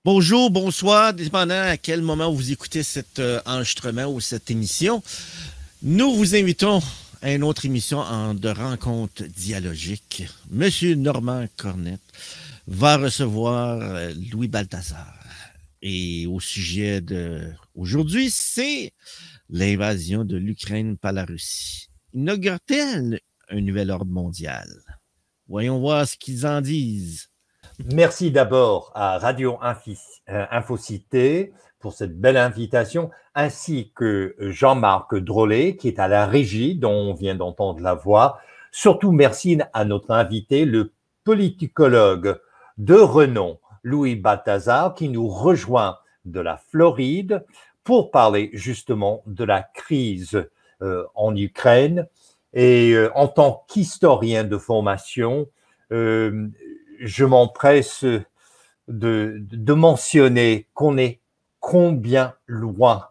Bonjour, bonsoir, dépendant à quel moment vous écoutez cet enregistrement ou cette émission. Nous vous invitons à une autre émission de rencontre dialogique. Monsieur Normand Cornette va recevoir Louis Balthazar. Et au sujet de aujourd'hui, c'est l'invasion de l'Ukraine par la Russie. Inaugure-t-elle un nouvel ordre mondial? Voyons voir ce qu'ils en disent. Merci d'abord à Radio Infocité pour cette belle invitation, ainsi que Jean-Marc Drolet, qui est à la régie, dont on vient d'entendre la voix. Surtout, merci à notre invité, le politicologue de renom, Louis Balthazar, qui nous rejoint de la Floride pour parler justement de la crise en Ukraine. Et en tant qu'historien de formation, je m'empresse de mentionner qu'on est combien loin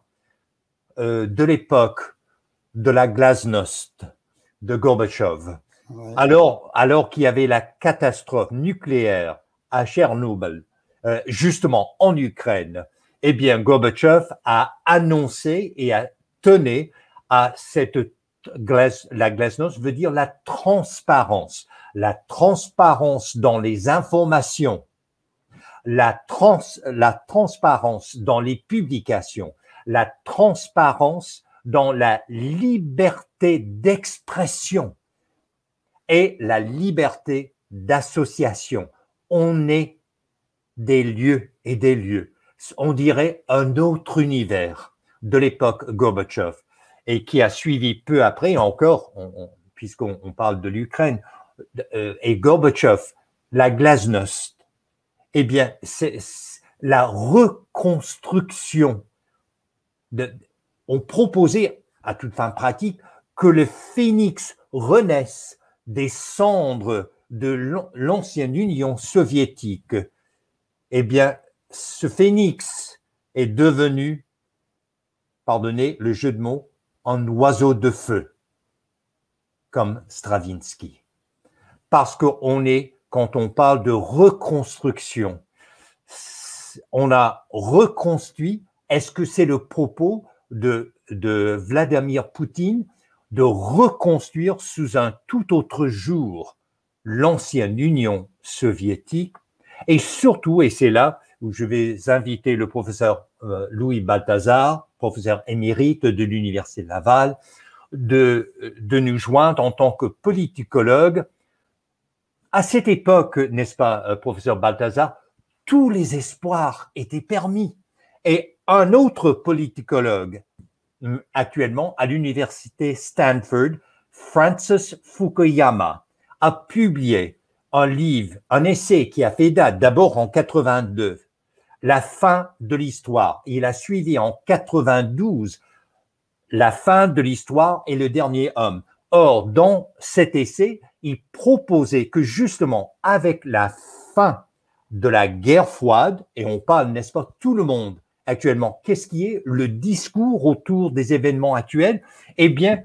de l'époque de la glasnost de Gorbatchev. Ouais. Alors qu'il y avait la catastrophe nucléaire à Tchernobyl, justement en Ukraine, eh bien Gorbatchev a annoncé et a tenu à cette la glasnost veut dire la transparence dans les informations, la transparence dans les publications, la transparence dans la liberté d'expression et la liberté d'association. On est des lieux et des lieux. On dirait un autre univers de l'époque Gorbatchev et qui a suivi peu après encore, puisqu'on parle de l'Ukraine, et Gorbatchev, la glasnost, eh bien, c'est la reconstruction. On proposait, à toute fin pratique, que le phénix renaisse des cendres de l'ancienne Union soviétique. Eh bien, ce phénix est devenu, pardonnez le jeu de mots, un oiseau de feu, comme Stravinsky. Parce qu'on est, quand on parle de reconstruction, on a reconstruit, est-ce que c'est le propos de Vladimir Poutine de reconstruire sous un tout autre jour l'ancienne Union soviétique? Et surtout, et c'est là où je vais inviter le professeur Louis Balthazar, professeur émérite de l'Université de Laval, de nous joindre en tant que politicologue. À cette époque, n'est-ce pas, professeur Balthazar, tous les espoirs étaient permis. Et un autre politicologue, actuellement à l'université Stanford, Francis Fukuyama, a publié un livre, un essai qui a fait date d'abord en 82, La fin de l'histoire. Il a suivi en 92, La fin de l'histoire et le dernier homme. Or, dans cet essai, il proposait que justement, avec la fin de la guerre froide, et on parle, n'est-ce pas, tout le monde actuellement, qu'est-ce qui est le discours autour des événements actuels? Eh bien,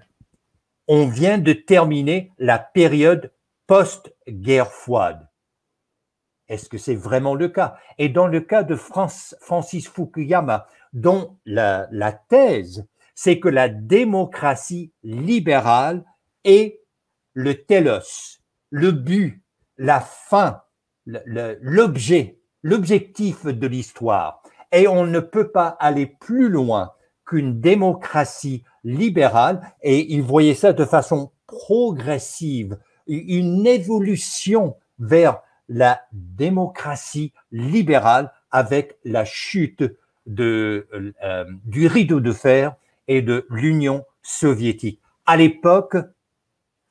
on vient de terminer la période post-guerre froide. Est-ce que c'est vraiment le cas? Et dans le cas de Francis Fukuyama, dont la thèse, c'est que la démocratie libérale est le télos, le but, la fin, l'objectif de l'histoire. Et on ne peut pas aller plus loin qu'une démocratie libérale, et il voyait ça de façon progressive, une évolution vers la démocratie libérale avec la chute du rideau de fer et de l'Union soviétique. À l'époque,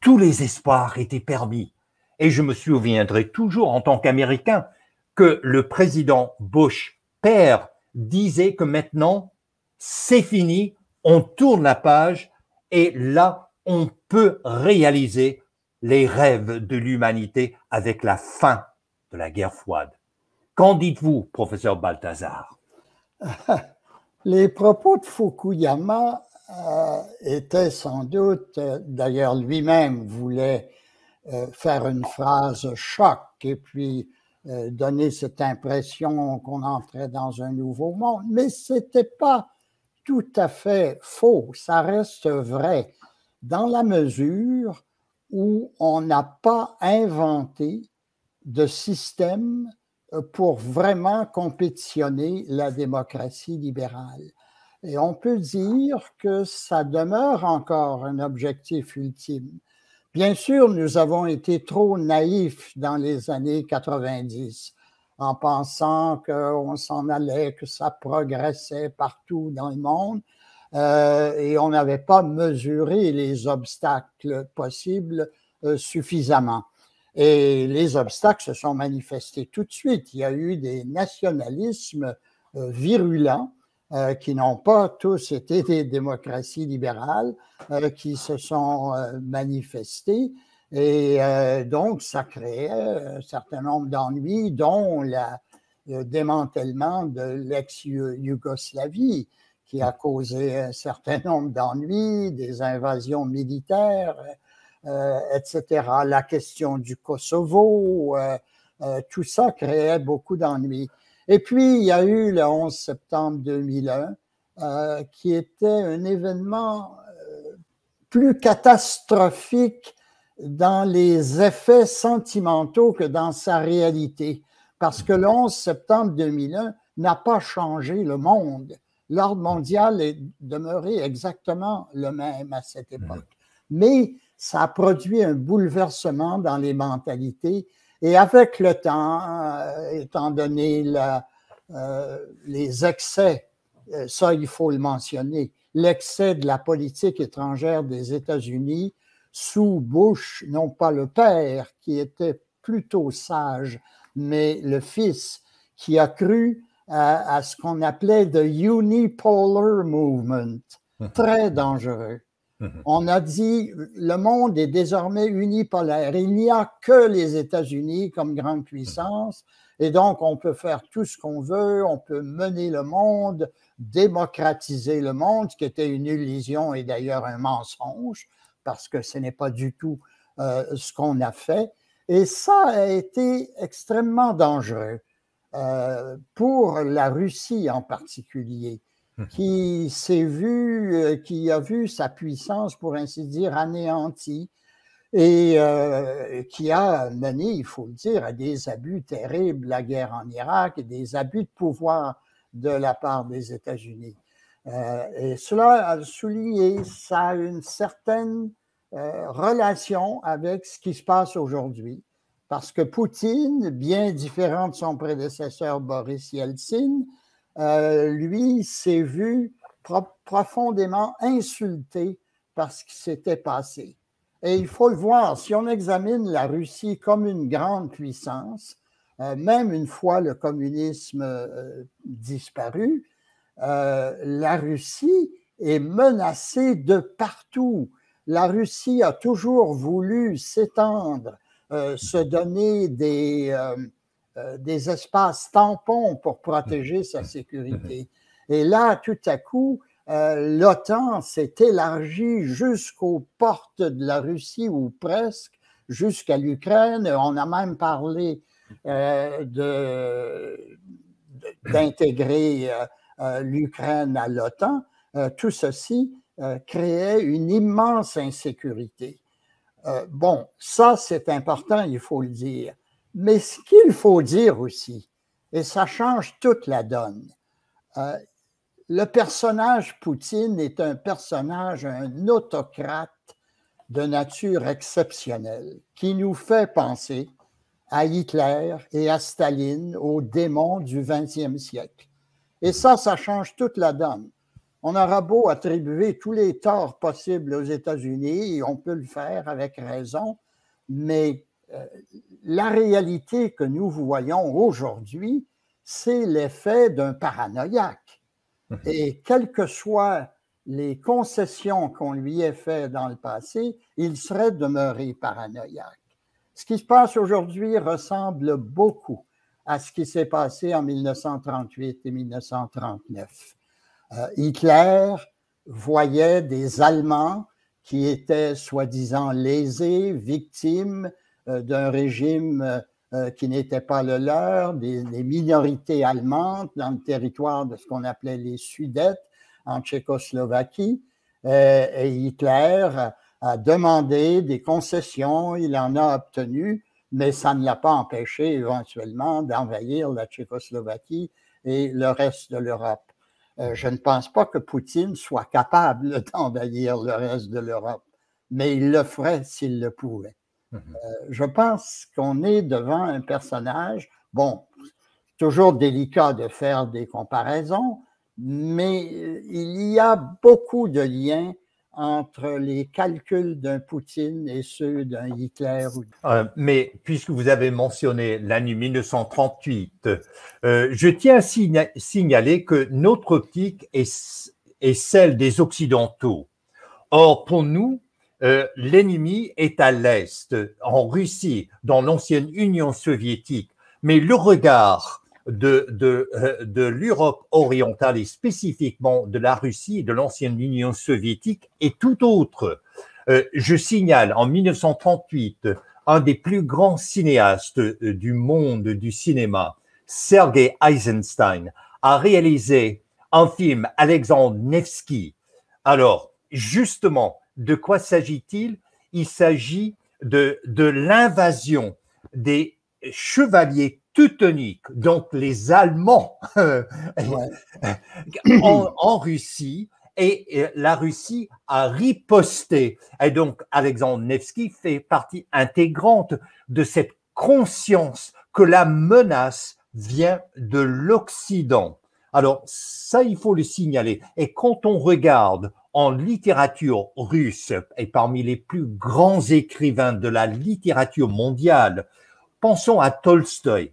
tous les espoirs étaient permis. Et je me souviendrai toujours en tant qu'Américain que le président Bush, père, disait que maintenant, c'est fini, on tourne la page et là, on peut réaliser les rêves de l'humanité avec la fin de la guerre froide. Qu'en dites-vous, professeur Balthazar? Les propos de Fukuyama étaient sans doute, d'ailleurs lui-même voulait faire une phrase choc et puis donner cette impression qu'on entrait dans un nouveau monde. Mais ce n'était pas tout à fait faux, ça reste vrai, dans la mesure où on n'a pas inventé de système pour vraiment compétitionner la démocratie libérale. Et on peut dire que ça demeure encore un objectif ultime. Bien sûr, nous avons été trop naïfs dans les années 90 en pensant qu'on s'en allait, que ça progressait partout dans le monde et on n'avait pas mesuré les obstacles possibles suffisamment. Et les obstacles se sont manifestés tout de suite. Il y a eu des nationalismes virulents qui n'ont pas tous été des démocraties libérales, qui se sont manifestés. Et donc, ça créait un certain nombre d'ennuis, dont le démantèlement de l'ex-Yougoslavie, qui a causé un certain nombre d'ennuis, des invasions militaires, etc. La question du Kosovo, tout ça créait beaucoup d'ennuis. Et puis, il y a eu le 11 septembre 2001, qui était un événement plus catastrophique dans les effets sentimentaux que dans sa réalité. Parce que le 11 septembre 2001 n'a pas changé le monde. L'ordre mondial est demeuré exactement le même à cette époque. Mais ça a produit un bouleversement dans les mentalités. Et avec le temps, étant donné les excès, ça il faut le mentionner, l'excès de la politique étrangère des États-Unis sous Bush, non pas le père qui était plutôt sage, mais le fils qui a cru à ce qu'on appelait the unipolar movement, très dangereux. On a dit le monde est désormais unipolaire. Il n'y a que les États-Unis comme grande puissance et donc on peut faire tout ce qu'on veut, on peut mener le monde, démocratiser le monde, ce qui était une illusion et d'ailleurs un mensonge parce que ce n'est pas du tout ce qu'on a fait. Et ça a été extrêmement dangereux pour la Russie en particulier, qui a vu sa puissance, pour ainsi dire, anéantie et qui a mené, il faut le dire, à des abus terribles, la guerre en Irak et des abus de pouvoir de la part des États-Unis. Et cela a souligné, ça a une certaine relation avec ce qui se passe aujourd'hui. Parce que Poutine, bien différent de son prédécesseur Boris Yeltsin, lui s'est vu profondément insulté par ce qui s'était passé. Et il faut le voir, si on examine la Russie comme une grande puissance, même une fois le communisme disparu, la Russie est menacée de partout. La Russie a toujours voulu s'étendre, se donner des espaces tampons pour protéger sa sécurité. Et là, tout à coup, l'OTAN s'est élargie jusqu'aux portes de la Russie, ou presque, jusqu'à l'Ukraine. On a même parlé d'intégrer l'Ukraine à l'OTAN. Tout ceci créait une immense insécurité. Bon, ça c'est important, il faut le dire. Mais ce qu'il faut dire aussi, et ça change toute la donne, le personnage Poutine est un personnage, un autocrate de nature exceptionnelle qui nous fait penser à Hitler et à Staline, aux démons du XXe siècle. Et ça change toute la donne. On aura beau attribuer tous les torts possibles aux États-Unis, et on peut le faire avec raison, mais la réalité que nous voyons aujourd'hui, c'est l'effet d'un paranoïaque. Et quelles que soient les concessions qu'on lui ait faites dans le passé, il serait demeuré paranoïaque. Ce qui se passe aujourd'hui ressemble beaucoup à ce qui s'est passé en 1938 et 1939. Hitler voyait des Allemands qui étaient soi-disant lésés, victimes d'un régime qui n'était pas le leur, des minorités allemandes dans le territoire de ce qu'on appelait les Sudètes en Tchécoslovaquie. Et Hitler a demandé des concessions, il en a obtenu, mais ça ne l'a pas empêché éventuellement d'envahir la Tchécoslovaquie et le reste de l'Europe. Je ne pense pas que Poutine soit capable d'envahir le reste de l'Europe, mais il le ferait s'il le pouvait. Je pense qu'on est devant un personnage, bon, toujours délicat de faire des comparaisons, mais il y a beaucoup de liens entre les calculs d'un Poutine et ceux d'un Hitler. Mais puisque vous avez mentionné l'année 1938, je tiens à signaler que notre optique est celle des Occidentaux. Or, pour nous, l'ennemi est à l'Est, en Russie, dans l'ancienne Union soviétique, mais le regard de l'Europe orientale et spécifiquement de la Russie et de l'ancienne Union soviétique est tout autre. Je signale en 1938, un des plus grands cinéastes du monde du cinéma, Sergei Eisenstein, a réalisé un film, Alexandre Nevsky. Alors, justement, de quoi s'agit-il? Il s'agit de l'invasion des chevaliers teutoniques, donc les Allemands, en Russie, et la Russie a riposté. Et donc, Alexandre Nevsky fait partie intégrante de cette conscience que la menace vient de l'Occident. Alors, ça, il faut le signaler. Et quand on regarde en littérature russe, et parmi les plus grands écrivains de la littérature mondiale, pensons à Tolstoï.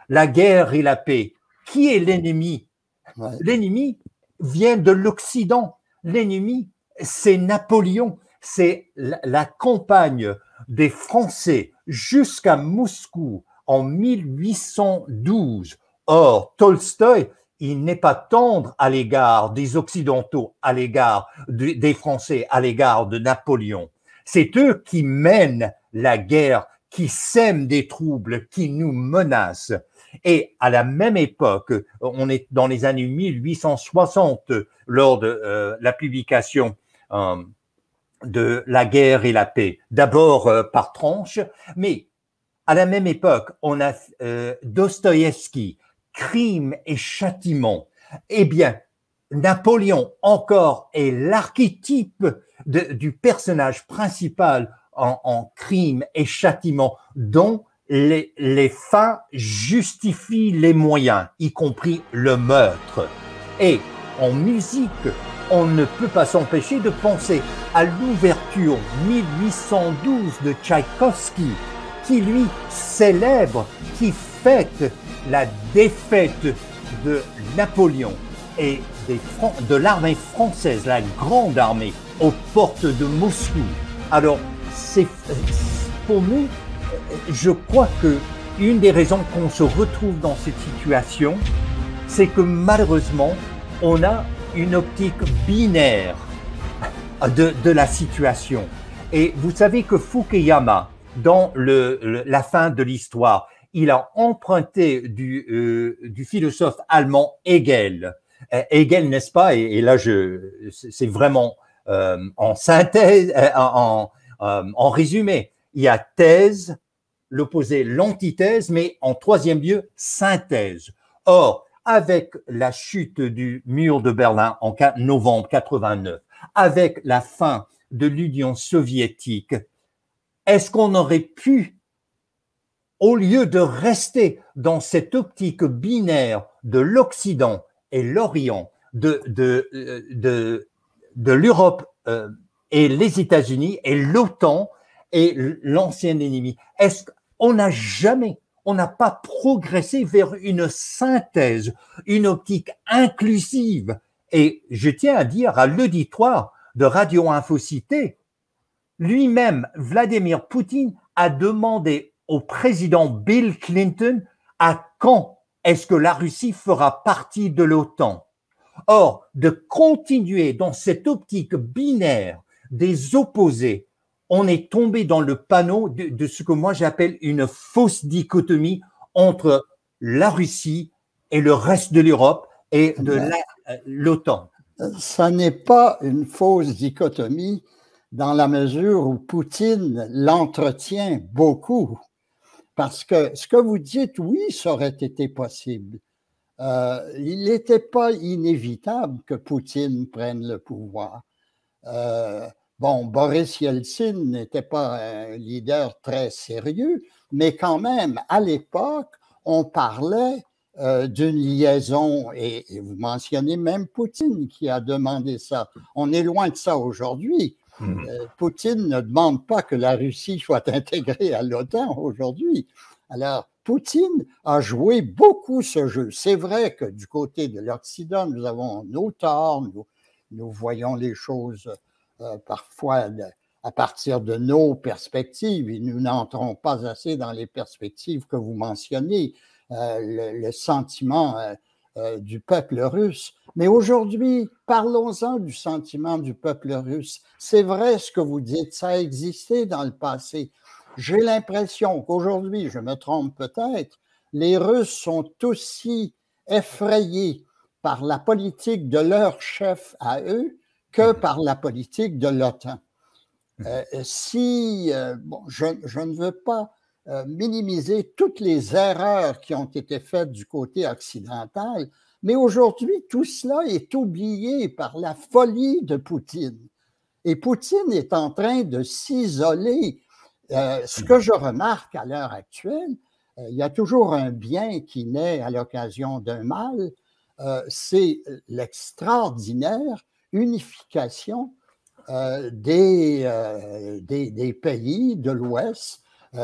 La guerre et la paix. Qui est l'ennemi? L'ennemi vient de l'Occident. L'ennemi, c'est Napoléon. C'est la campagne des Français jusqu'à Moscou en 1812. Or, Tolstoï, il n'est pas tendre à l'égard des Occidentaux, à l'égard des Français, à l'égard de Napoléon. C'est eux qui mènent la guerre, qui sèment des troubles, qui nous menacent. Et à la même époque, on est dans les années 1860, lors de la publication de La guerre et la paix, d'abord par tranche, mais à la même époque, on a Dostoïevski, Crime et châtiment. Eh bien, Napoléon encore est l'archétype du personnage principal en Crime et châtiment, dont les fins justifient les moyens, y compris le meurtre. Et en musique, on ne peut pas s'empêcher de penser à l'ouverture 1812 de Tchaïkovski, qui lui célèbre, qui fête la défaite de Napoléon et de l'armée française, la grande armée, aux portes de Moscou. Alors, pour nous, je crois que une des raisons qu'on se retrouve dans cette situation, c'est que malheureusement, on a une optique binaire de la situation. Et vous savez que Fukuyama, dans la fin de l'histoire, il a emprunté du philosophe allemand Hegel. Hegel, n'est-ce pas? Et là, c'est vraiment en synthèse, en résumé. Il y a thèse, l'opposé, l'antithèse, mais en troisième lieu, synthèse. Or, avec la chute du mur de Berlin en novembre 89, avec la fin de l'Union soviétique, est-ce qu'on aurait pu, au lieu de rester dans cette optique binaire de l'Occident et l'Orient, de l'Europe et les États-Unis et l'OTAN et l'ancien ennemi, est-ce qu'on n'a jamais, on n'a pas progressé vers une synthèse, une optique inclusive? Et je tiens à dire à l'auditoire de Radio Infocité, lui-même, Vladimir Poutine, a demandé au président Bill Clinton à quand est-ce que la Russie fera partie de l'OTAN. Or, de continuer dans cette optique binaire des opposés on est tombé dans le panneau de ce que moi j'appelle une fausse dichotomie entre la Russie et le reste de l'Europe et de l'OTAN. Ça n'est pas une fausse dichotomie dans la mesure où Poutine l'entretient beaucoup. Parce que ce que vous dites, oui, ça aurait été possible. Il n'était pas inévitable que Poutine prenne le pouvoir. Bon, Boris Yeltsin n'était pas un leader très sérieux, mais quand même, à l'époque, on parlait d'une liaison, et vous mentionnez même Poutine qui a demandé ça. On est loin de ça aujourd'hui. Poutine ne demande pas que la Russie soit intégrée à l'OTAN aujourd'hui. Alors, Poutine a joué beaucoup ce jeu. C'est vrai que du côté de l'Occident, nous avons nos torts, nous voyons les choses parfois à partir de nos perspectives, et nous n'entrons pas assez dans les perspectives que vous mentionnez, le sentiment du peuple russe. Mais aujourd'hui, parlons-en du sentiment du peuple russe. C'est vrai ce que vous dites, ça a existé dans le passé. J'ai l'impression qu'aujourd'hui, je me trompe peut-être, les Russes sont aussi effrayés par la politique de leur chef à eux que par la politique de l'OTAN. Je ne veux pas minimiser toutes les erreurs qui ont été faites du côté occidental, mais aujourd'hui, tout cela est oublié par la folie de Poutine. Et Poutine est en train de s'isoler. Ce que je remarque à l'heure actuelle, il y a toujours un bien qui naît à l'occasion d'un mal, c'est l'extraordinaire unification des pays de l'Ouest,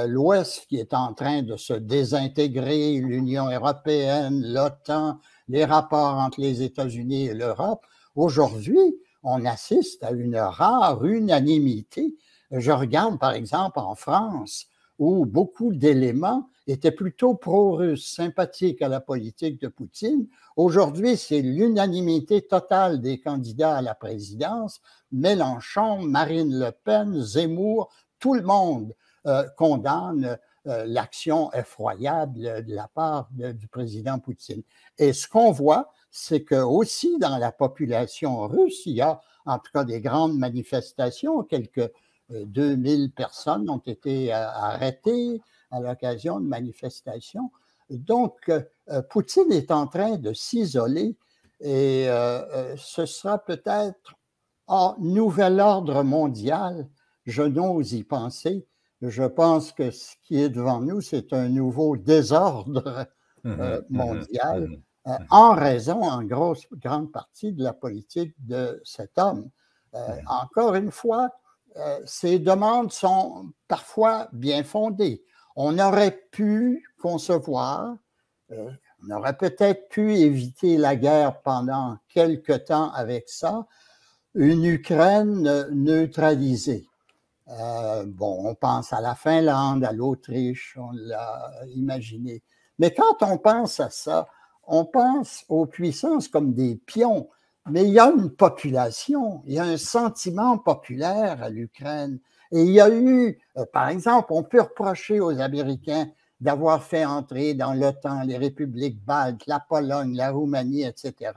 l'Ouest qui est en train de se désintégrer, l'Union européenne, l'OTAN, les rapports entre les États-Unis et l'Europe. Aujourd'hui, on assiste à une rare unanimité. Je regarde par exemple en France, où beaucoup d'éléments étaient plutôt pro-russes, sympathiques à la politique de Poutine. Aujourd'hui, c'est l'unanimité totale des candidats à la présidence. Mélenchon, Marine Le Pen, Zemmour, tout le monde condamne l'action effroyable de la part du président Poutine. Et ce qu'on voit, c'est que aussi dans la population russe, il y a en tout cas des grandes manifestations. Quelques 2000 personnes ont été arrêtées à l'occasion de manifestations. Donc, Poutine est en train de s'isoler et ce sera peut-être un nouvel ordre mondial. Je n'ose y penser. Je pense que ce qui est devant nous, c'est un nouveau désordre mondial en raison, en grande partie, de la politique de cet homme. Encore une fois, ces demandes sont parfois bien fondées. On aurait pu concevoir, on aurait peut-être pu éviter la guerre pendant quelque temps avec ça, une Ukraine neutralisée. On pense à la Finlande, à l'Autriche, on l'a imaginé. Mais quand on pense à ça, on pense aux puissances comme des pions. Mais il y a une population, il y a un sentiment populaire à l'Ukraine. Et il y a eu, par exemple, on peut reprocher aux Américains d'avoir fait entrer dans l'OTAN les républiques baltes, la Pologne, la Roumanie, etc.,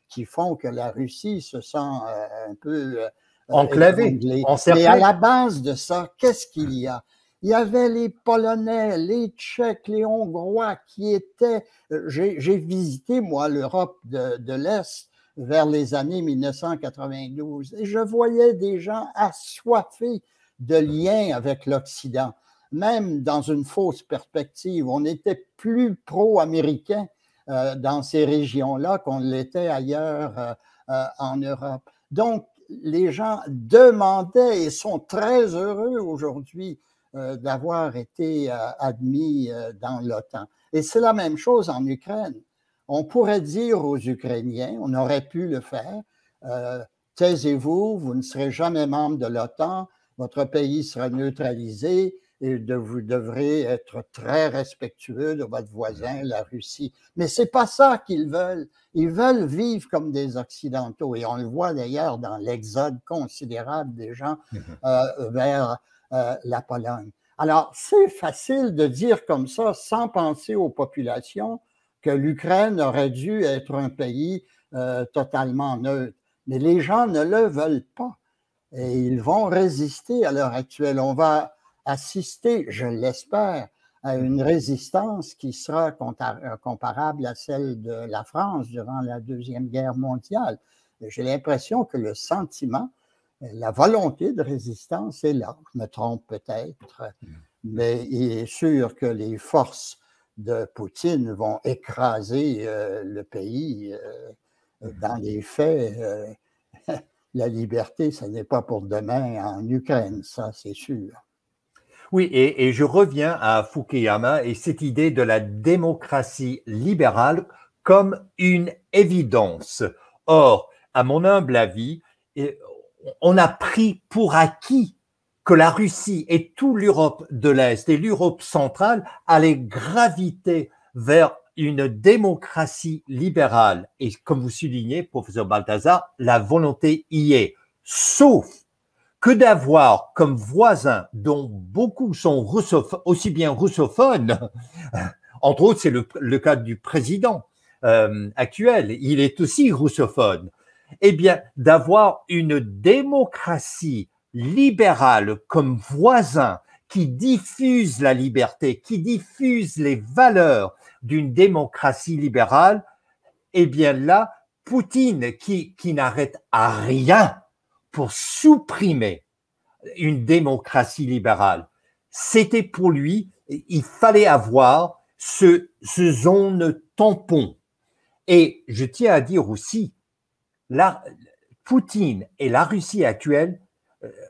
qui font que la Russie se sent un peu enclavée, encerclée. Mais à la base de ça, qu'est-ce qu'il y a? Il y avait les Polonais, les Tchèques, les Hongrois qui étaient... J'ai visité, moi, l'Europe de l'Est vers les années 1992 et je voyais des gens assoiffés de liens avec l'Occident, même dans une fausse perspective. On était plus pro-américain dans ces régions-là qu'on l'était ailleurs en Europe. Donc, les gens demandaient et sont très heureux aujourd'hui d'avoir été admis dans l'OTAN. Et c'est la même chose en Ukraine. On pourrait dire aux Ukrainiens, on aurait pu le faire, taisez-vous, vous ne serez jamais membre de l'OTAN, votre pays sera neutralisé et vous devrez être très respectueux de votre voisin, la Russie. Mais ce n'est pas ça qu'ils veulent. Ils veulent vivre comme des Occidentaux. Et on le voit d'ailleurs dans l'exode considérable des gens vers la Pologne. Alors, c'est facile de dire comme ça, sans penser aux populations, que l'Ukraine aurait dû être un pays totalement neutre. Mais les gens ne le veulent pas. Et ils vont résister à l'heure actuelle. On va assister, je l'espère, à une résistance qui sera comparable à celle de la France durant la Deuxième Guerre mondiale. J'ai l'impression que le sentiment, la volonté de résistance est là. Je me trompe peut-être, mais il est sûr que les forces de Poutine vont écraser le pays. Dans les faits, la liberté, ce n'est pas pour demain en Ukraine, ça c'est sûr. Oui, et je reviens à Fukuyama et cette idée de la démocratie libérale comme une évidence. Or, à mon humble avis, on a pris pour acquis que la Russie et toute l'Europe de l'Est et l'Europe centrale allaient graviter vers une démocratie libérale. Et comme vous soulignez, professeur Balthazar, la volonté y est. Sauf que d'avoir comme voisins, dont beaucoup sont russophones, aussi bien russophones, entre autres, c'est le cas du président actuel, il est aussi russophone, eh bien, d'avoir une démocratie libérale comme voisin qui diffuse la liberté, qui diffuse les valeurs d'une démocratie libérale, eh bien là, Poutine, qui n'arrête à rien pour supprimer une démocratie libérale, c'était pour lui, il fallait avoir ce zone tampon. Et je tiens à dire aussi, Poutine et la Russie actuelle,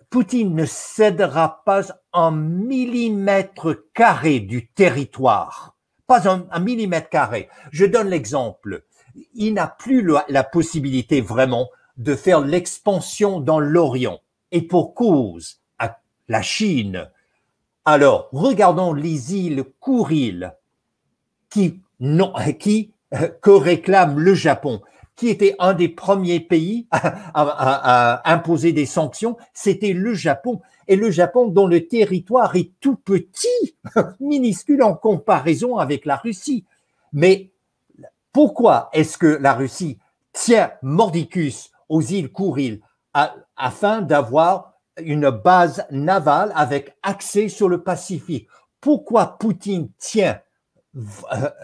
Poutine ne cédera pas un millimètre carré du territoire, pas un millimètre carré. Je donne l'exemple. Il n'a plus la possibilité vraiment de faire l'expansion dans l'Orient. Et pour cause, à la Chine. Alors, regardons les îles Kouriles que réclame le Japon, qui était un des premiers pays à imposer des sanctions, c'était le Japon. Et le Japon, dont le territoire est tout petit, minuscule en comparaison avec la Russie. Mais pourquoi est-ce que la Russie tient mordicus aux îles Kouriles afin d'avoir une base navale avec accès sur le Pacifique? Pourquoi Poutine tient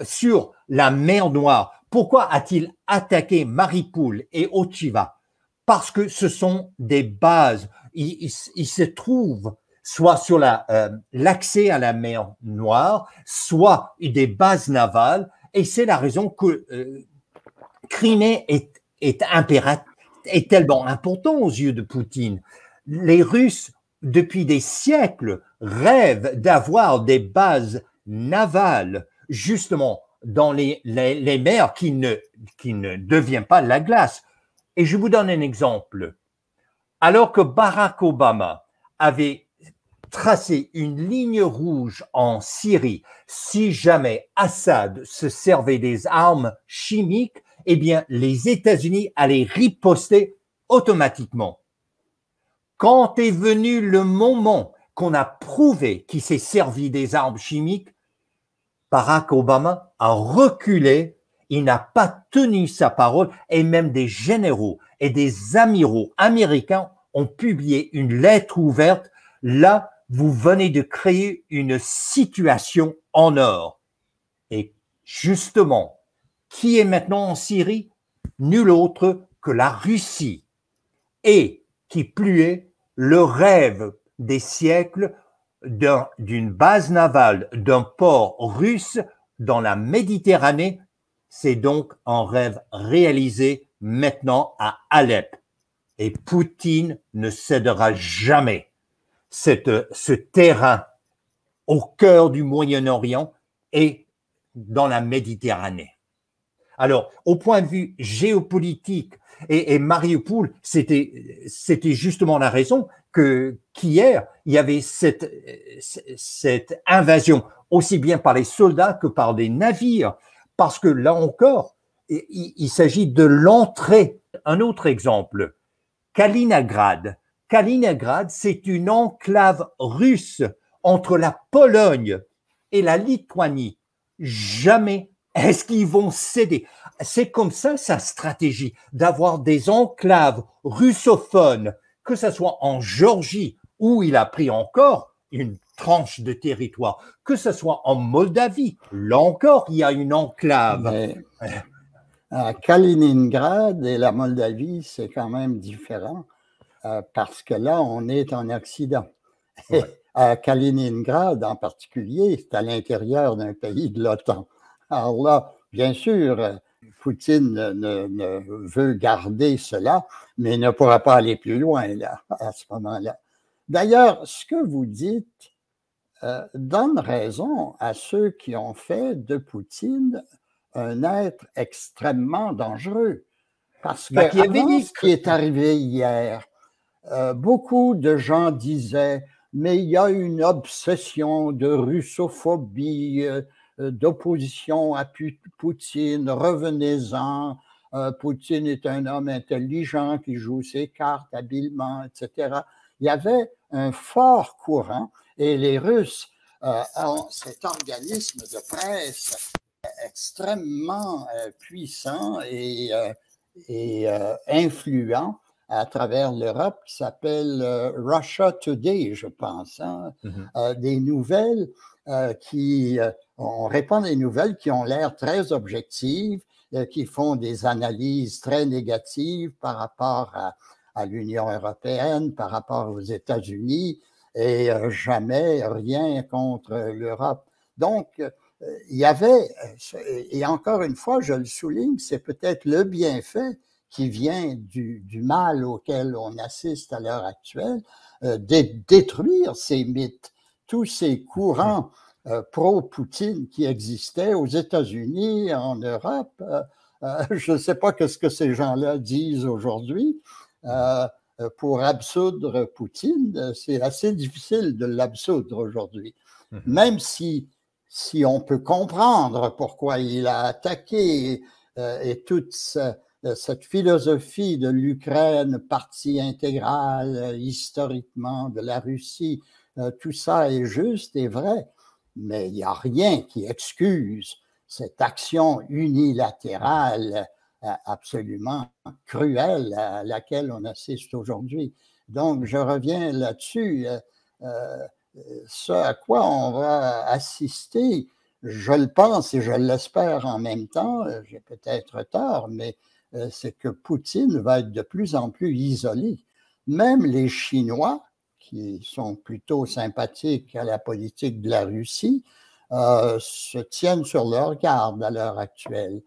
sur la mer Noire? Pourquoi a-t-il attaqué Mariupol et Otchiva? Parce que ce sont des bases. Il se trouve soit sur l'accès à la mer Noire, soit des bases navales. Et c'est la raison que Crimée est tellement important aux yeux de Poutine. Les Russes, depuis des siècles, rêvent d'avoir des bases navales, justement, dans les mers qui ne deviennent pas la glace. Et je vous donne un exemple. Alors que Barack Obama avait tracé une ligne rouge en Syrie, si jamais Assad se servait des armes chimiques, eh bien, les États-Unis allaient riposter automatiquement. Quand est venu le moment qu'on a prouvé qu'il s'est servi des armes chimiques, Barack Obama a reculé, il n'a pas tenu sa parole et même des généraux et des amiraux américains ont publié une lettre ouverte. Là, vous venez de créer une situation en or. Et justement, qui est maintenant en Syrie? Nul autre que la Russie. Et qui plus est, le rêve des siècles d'une base navale, d'un port russe dans la Méditerranée, c'est donc un rêve réalisé maintenant à Alep. Et Poutine ne cédera jamais ce terrain au cœur du Moyen-Orient et dans la Méditerranée. Alors, au point de vue géopolitique, et Mariupol, c'était justement la raison qu'hier, il y avait cette invasion, aussi bien par les soldats que par des navires, parce que là encore, il s'agit de l'entrée. Un autre exemple, Kaliningrad. Kaliningrad, c'est une enclave russe entre la Pologne et la Lituanie. Jamais est-ce qu'ils vont céder. C'est comme ça sa stratégie, d'avoir des enclaves russophones, que ce soit en Géorgie, où il a pris encore une tranche de territoire, que ce soit en Moldavie, là encore, il y a une enclave. Mais, Kaliningrad et la Moldavie, c'est quand même différent parce que là, on est en Occident. Ouais. À Kaliningrad, en particulier, c'est à l'intérieur d'un pays de l'OTAN. Alors là, bien sûr, Poutine ne veut garder cela, mais ne pourra pas aller plus loin là, à ce moment-là. D'ailleurs, ce que vous dites donne raison à ceux qui ont fait de Poutine un être extrêmement dangereux. Parce que avant ce qui est arrivé hier, beaucoup de gens disaient « mais il y a une obsession de russophobie, d'opposition à Poutine, revenez-en, Poutine est un homme intelligent qui joue ses cartes habilement, etc. » Il y avait un fort courant et les Russes ont cet organisme de presse extrêmement puissant et influent à travers l'Europe qui s'appelle Russia Today, je pense. Hein? Des nouvelles on répand des nouvelles qui ont l'air très objectives, qui font des analyses très négatives par rapport à l'Union européenne, par rapport aux États-Unis, et jamais rien contre l'Europe. Donc, il y avait, et encore une fois, je le souligne, c'est peut-être le bienfait qui vient du mal auquel on assiste à l'heure actuelle, de détruire ces mythes, tous ces courants pro-Poutine qui existaient aux États-Unis, en Europe. Je ne sais pas ce que ces gens-là disent aujourd'hui. Pour absoudre Poutine, c'est assez difficile de l'absoudre aujourd'hui. Même si on peut comprendre pourquoi il a attaqué et toute cette philosophie de l'Ukraine, partie intégrale historiquement de la Russie, tout ça est juste et vrai, mais il n'y a rien qui excuse cette action unilatérale absolument cruelle à laquelle on assiste aujourd'hui. Donc, je reviens là-dessus. Ce à quoi on va assister, je le pense et je l'espère en même temps, j'ai peut-être tort, mais c'est que Poutine va être de plus en plus isolé. Même les Chinois, qui sont plutôt sympathiques à la politique de la Russie, se tiennent sur leur garde à l'heure actuelle.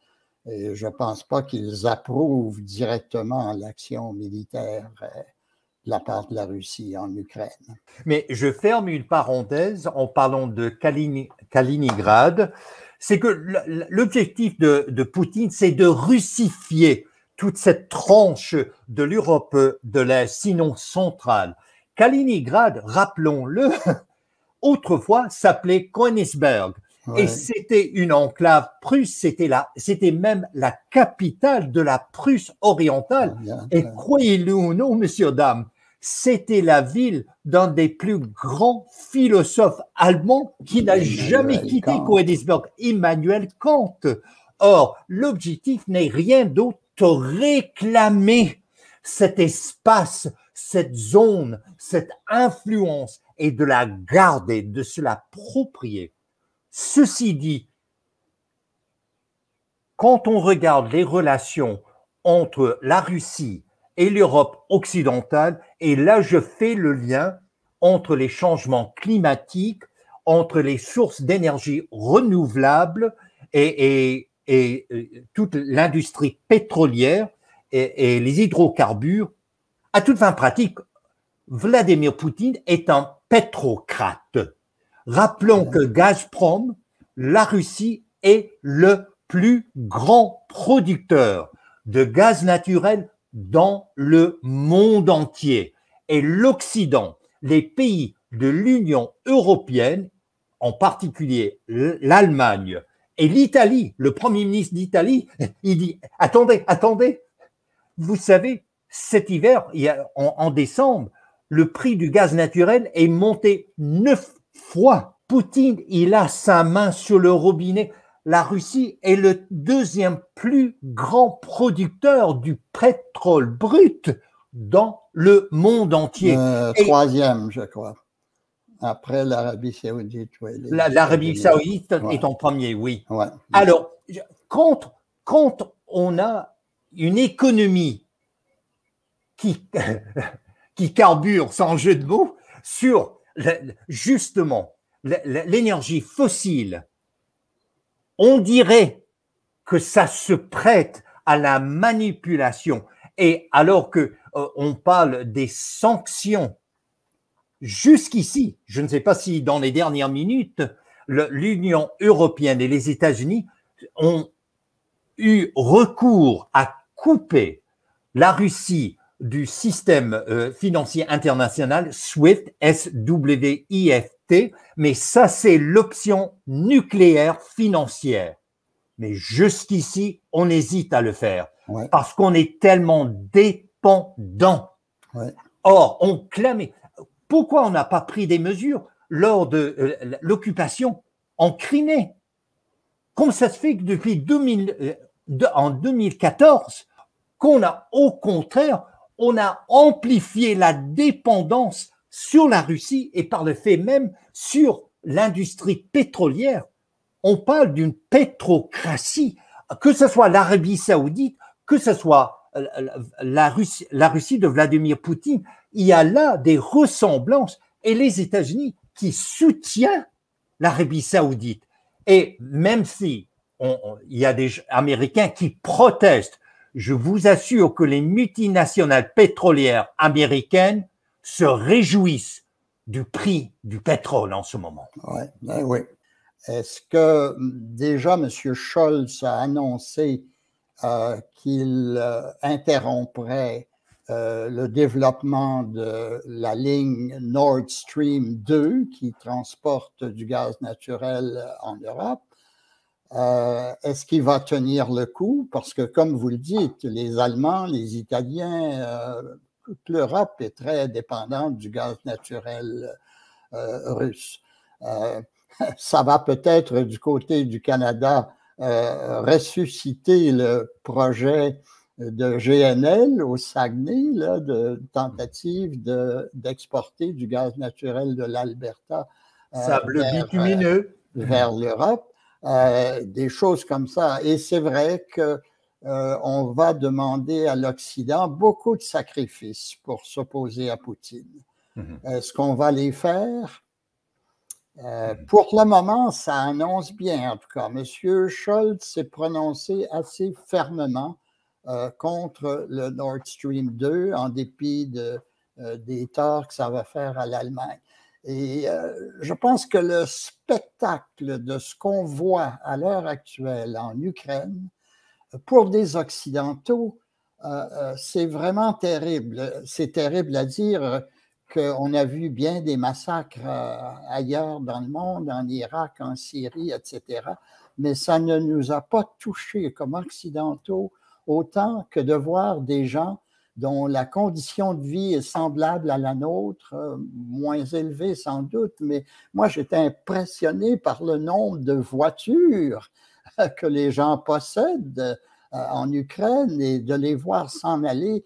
Et je ne pense pas qu'ils approuvent directement l'action militaire de la part de la Russie en Ukraine. Mais je ferme une parenthèse en parlant de Kaliningrad. C'est que l'objectif de Poutine, c'est de russifier toute cette tranche de l'Europe de l'Est, sinon centrale. Kaliningrad, rappelons-le, autrefois s'appelait Königsberg. Ouais. Et c'était une enclave prusse, c'était même la capitale de la Prusse orientale. Et croyez-le ou non, messieurs, dames, c'était la ville d'un des plus grands philosophes allemands qui n'a jamais quitté Königsberg, Immanuel Kant. Or, l'objectif n'est rien d'autre que réclamer cet espace, cette zone, cette influence et de la garder, de se l'approprier. Ceci dit, quand on regarde les relations entre la Russie et l'Europe occidentale, et là je fais le lien entre les changements climatiques, entre les sources d'énergie renouvelables et toute l'industrie pétrolière et les hydrocarbures, à toute fin pratique, Vladimir Poutine est un pétrocrate. Rappelons que Gazprom, la Russie, est le plus grand producteur de gaz naturel dans le monde entier. Et l'Occident, les pays de l'Union européenne, en particulier l'Allemagne et l'Italie, le Premier ministre d'Italie, il dit « Attendez, vous savez, cet hiver, en décembre, le prix du gaz naturel est monté 9 fois. Poutine, il a sa main sur le robinet. La Russie est le deuxième plus grand producteur du pétrole brut dans le monde entier. Troisième, je crois. Après l'Arabie Saoudite. Oui, l'Arabie Saoudite est en premier, oui. Ouais. Alors, quand on a une économie qui carbure, sans jeu de mots, sur justement l'énergie fossile, on dirait que ça se prête à la manipulation. Et alors que on parle des sanctions, jusqu'ici, je ne sais pas si dans les dernières minutes, l'Union européenne et les États-Unis ont eu recours à couper la Russie du système financier international SWIFT, S-W-I-F-T, mais ça c'est l'option nucléaire financière. Mais jusqu'ici, on hésite à le faire parce qu'on est tellement dépendant. Or, on clamait. Pourquoi on n'a pas pris des mesures lors de l'occupation en Crimée? Comment ça se fait que depuis en 2014, qu'on a au contraire, on a amplifié la dépendance sur la Russie et par le fait même sur l'industrie pétrolière. On parle d'une pétrocratie, que ce soit l'Arabie Saoudite, que ce soit la Russie de Vladimir Poutine. Il y a là des ressemblances et les États-Unis qui soutiennent l'Arabie Saoudite. Et même si il y a des Américains qui protestent, je vous assure que les multinationales pétrolières américaines se réjouissent du prix du pétrole en ce moment. Oui. Est-ce que déjà M. Scholz a annoncé qu'il interromprait le développement de la ligne Nord Stream 2 qui transporte du gaz naturel en Europe? Est-ce qu'il va tenir le coup? Parce que, comme vous le dites, les Allemands, les Italiens, toute l'Europe est très dépendante du gaz naturel russe. Ça va peut-être du côté du Canada ressusciter le projet de GNL au Saguenay, là, de tentative d'exporter du gaz naturel de l'Alberta vers l'Europe. Des choses comme ça. Et c'est vrai que on va demander à l'Occident beaucoup de sacrifices pour s'opposer à Poutine. Est-ce qu'on va les faire? Pour le moment, ça annonce bien, en tout cas. M. Scholz s'est prononcé assez fermement contre le Nord Stream 2, en dépit des torts que ça va faire à l'Allemagne. Et je pense que le spectacle de ce qu'on voit à l'heure actuelle en Ukraine, pour des Occidentaux, c'est vraiment terrible. C'est terrible à dire qu'on a vu bien des massacres ailleurs dans le monde, en Irak, en Syrie, etc. Mais ça ne nous a pas touchés comme Occidentaux autant que de voir des gens dont la condition de vie est semblable à la nôtre, moins élevée sans doute, mais moi j'étais impressionné par le nombre de voitures que les gens possèdent en Ukraine et de les voir s'en aller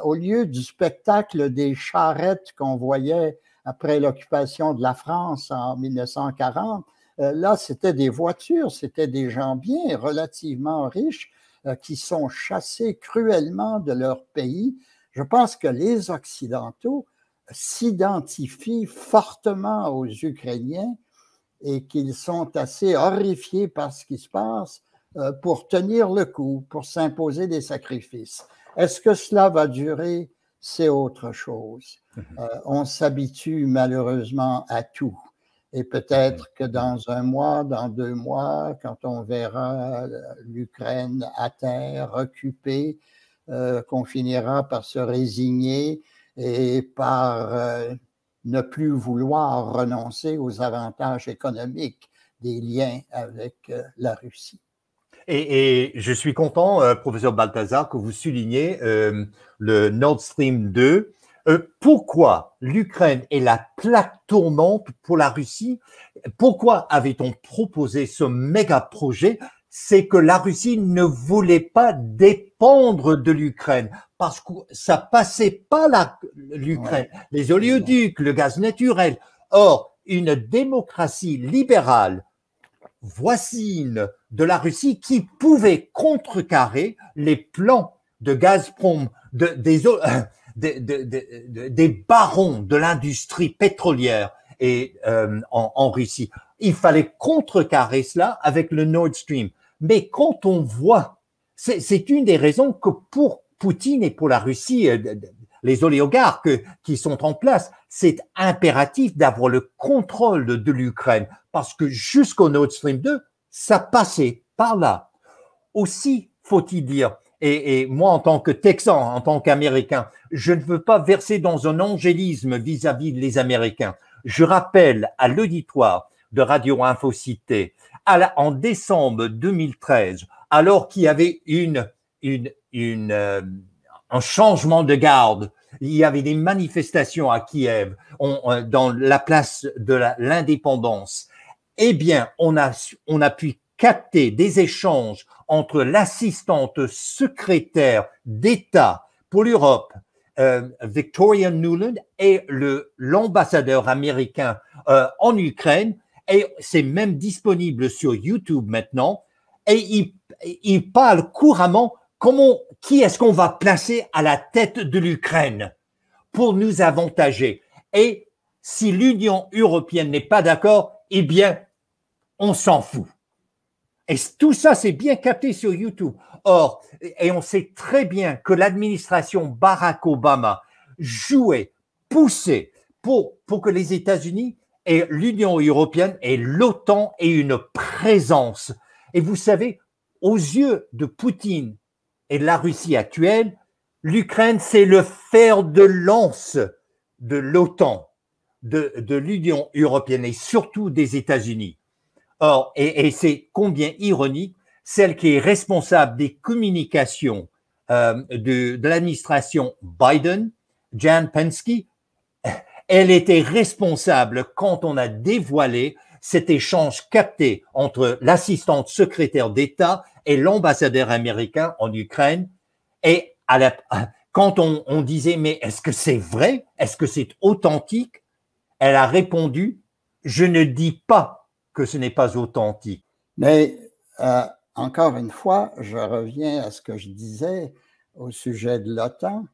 au lieu du spectacle des charrettes qu'on voyait après l'occupation de la France en 1940. Là, c'était des voitures, c'était des gens bien relativement riches qui sont chassés cruellement de leur pays. Je pense que les Occidentaux s'identifient fortement aux Ukrainiens et qu'ils sont assez horrifiés par ce qui se passe pour tenir le coup, pour s'imposer des sacrifices. Est-ce que cela va durer? C'est autre chose. On s'habitue malheureusement à tout. Et peut-être que dans un mois, dans 2 mois, quand on verra l'Ukraine à terre, occupée, qu'on finira par se résigner et par ne plus vouloir renoncer aux avantages économiques des liens avec la Russie. Et je suis content, professeur Balthazar, que vous souligniez le Nord Stream 2. Pourquoi l'Ukraine est la plaque tournante pour la Russie? Pourquoi avait-on proposé ce méga projet? C'est que la Russie ne voulait pas dépendre de l'Ukraine parce que ça passait pas l'Ukraine, Ouais. les oléoducs, le gaz naturel. Or, une démocratie libérale voisine de la Russie qui pouvait contrecarrer les plans de Gazprom, des barons de l'industrie pétrolière en Russie. Il fallait contrecarrer cela avec le Nord Stream. Mais quand on voit, c'est une des raisons que pour Poutine et pour la Russie, les oligarques qui sont en place, c'est impératif d'avoir le contrôle de l'Ukraine parce que jusqu'au Nord Stream 2, ça passait par là. Aussi, faut-il dire, et moi en tant que Texan, en tant qu'Américain, je ne veux pas verser dans un angélisme vis-à-vis des Américains. Je rappelle à l'auditoire de Radio Infocité, en décembre 2013, alors qu'il y avait un changement de garde, il y avait des manifestations à Kiev, dans la place de l'indépendance. Eh bien, on a pu capter des échanges entre l'assistante secrétaire d'État pour l'Europe, Victoria Nuland, et l'ambassadeur américain en Ukraine. Et c'est même disponible sur YouTube maintenant. Et il parle couramment qui est-ce qu'on va placer à la tête de l'Ukraine pour nous avantager. Et si l'Union européenne n'est pas d'accord, eh bien, on s'en fout. Et tout ça, c'est bien capté sur YouTube. Or, et on sait très bien que l'administration Barack Obama jouait, poussait pour que les États-Unis et l'Union européenne et l'OTAN aient une présence. Et vous savez, aux yeux de Poutine et de la Russie actuelle, l'Ukraine, c'est le fer de lance de l'OTAN, de l'Union européenne et surtout des États-Unis. Or, et c'est combien ironique, celle qui est responsable des communications de l'administration Biden, Jan Penske, elle était responsable quand on a dévoilé cet échange capté entre l'assistante secrétaire d'État et l'ambassadeur américain en Ukraine. Et quand on disait, mais est-ce que c'est vrai? Est-ce que c'est authentique? Elle a répondu, je ne dis pas que ce n'est pas authentique. Mais encore une fois, je reviens à ce que je disais au sujet de l'OTAN.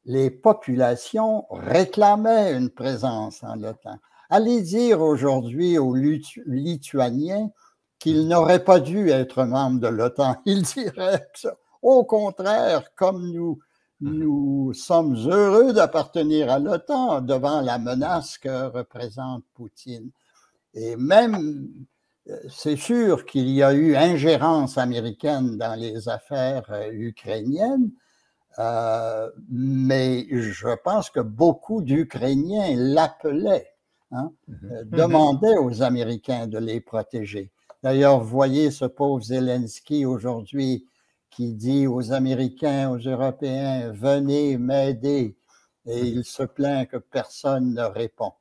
Les populations réclamaient une présence en l'OTAN. Allez dire aujourd'hui aux Lituaniens qu'ils n'auraient pas dû être membres de l'OTAN. Ils diraient que, au contraire, comme nous sommes heureux d'appartenir à l'OTAN devant la menace que représente Poutine. Et même, c'est sûr qu'il y a eu ingérence américaine dans les affaires ukrainiennes, mais je pense que beaucoup d'Ukrainiens l'appelaient, demandaient aux Américains de les protéger. D'ailleurs, vous voyez ce pauvre Zelensky aujourd'hui qui dit aux Américains, aux Européens, venez m'aider, et il se plaint que personne ne répond.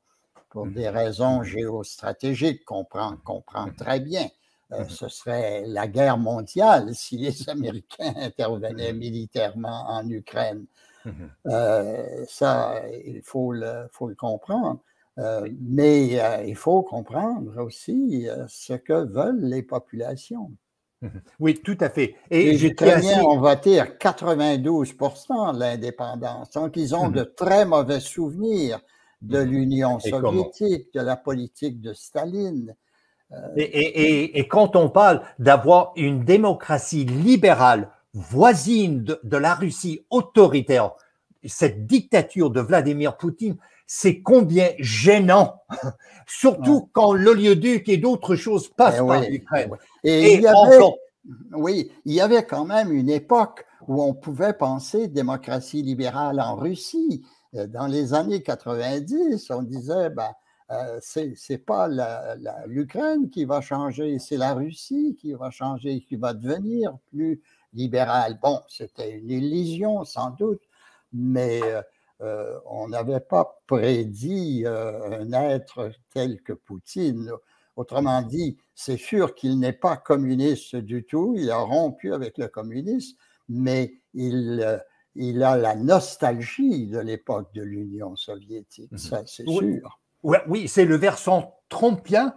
Pour des raisons géostratégiques qu'on comprend très bien. Ce serait la guerre mondiale si les Américains intervenaient militairement en Ukraine. Ça, il faut le comprendre. Mais il faut comprendre aussi ce que veulent les populations. Oui, tout à fait. Et les Ukrainiens ont voté à 92% l'indépendance. Donc, ils ont de très mauvais souvenirs de l'Union soviétique, de la politique de Staline. Et quand on parle d'avoir une démocratie libérale voisine de la Russie autoritaire, cette dictature de Vladimir Poutine, c'est combien gênant, surtout quand l'oléoduc et d'autres choses passent par l'Ukraine. Et il y avait quand même une époque où on pouvait penser démocratie libérale en Russie. Dans les années 90, on disait, c'est pas l'Ukraine qui va changer, c'est la Russie qui va changer, qui va devenir plus libérale. Bon, c'était une illusion sans doute, mais on n'avait pas prédit un être tel que Poutine. Autrement dit, c'est sûr qu'il n'est pas communiste du tout, il a rompu avec le communisme, mais il a la nostalgie de l'époque de l'Union soviétique, ça c'est sûr. Oui, c'est le versant trumpien,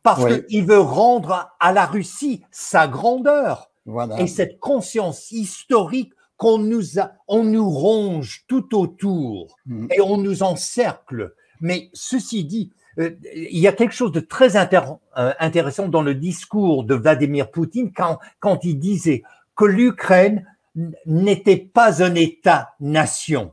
parce qu'il veut rendre à la Russie sa grandeur. Voilà. Et cette conscience historique on nous ronge tout autour et on nous encercle. Mais ceci dit, il y a quelque chose de très intéressant dans le discours de Vladimir Poutine quand il disait que l'Ukraine n'était pas un État-nation.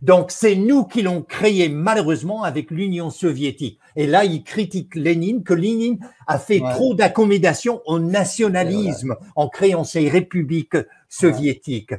Donc, c'est nous qui l'ont créé malheureusement avec l'Union soviétique. Et là, il critique Lénine, que Lénine a fait trop d'accommodation au nationalisme en créant ces républiques soviétiques.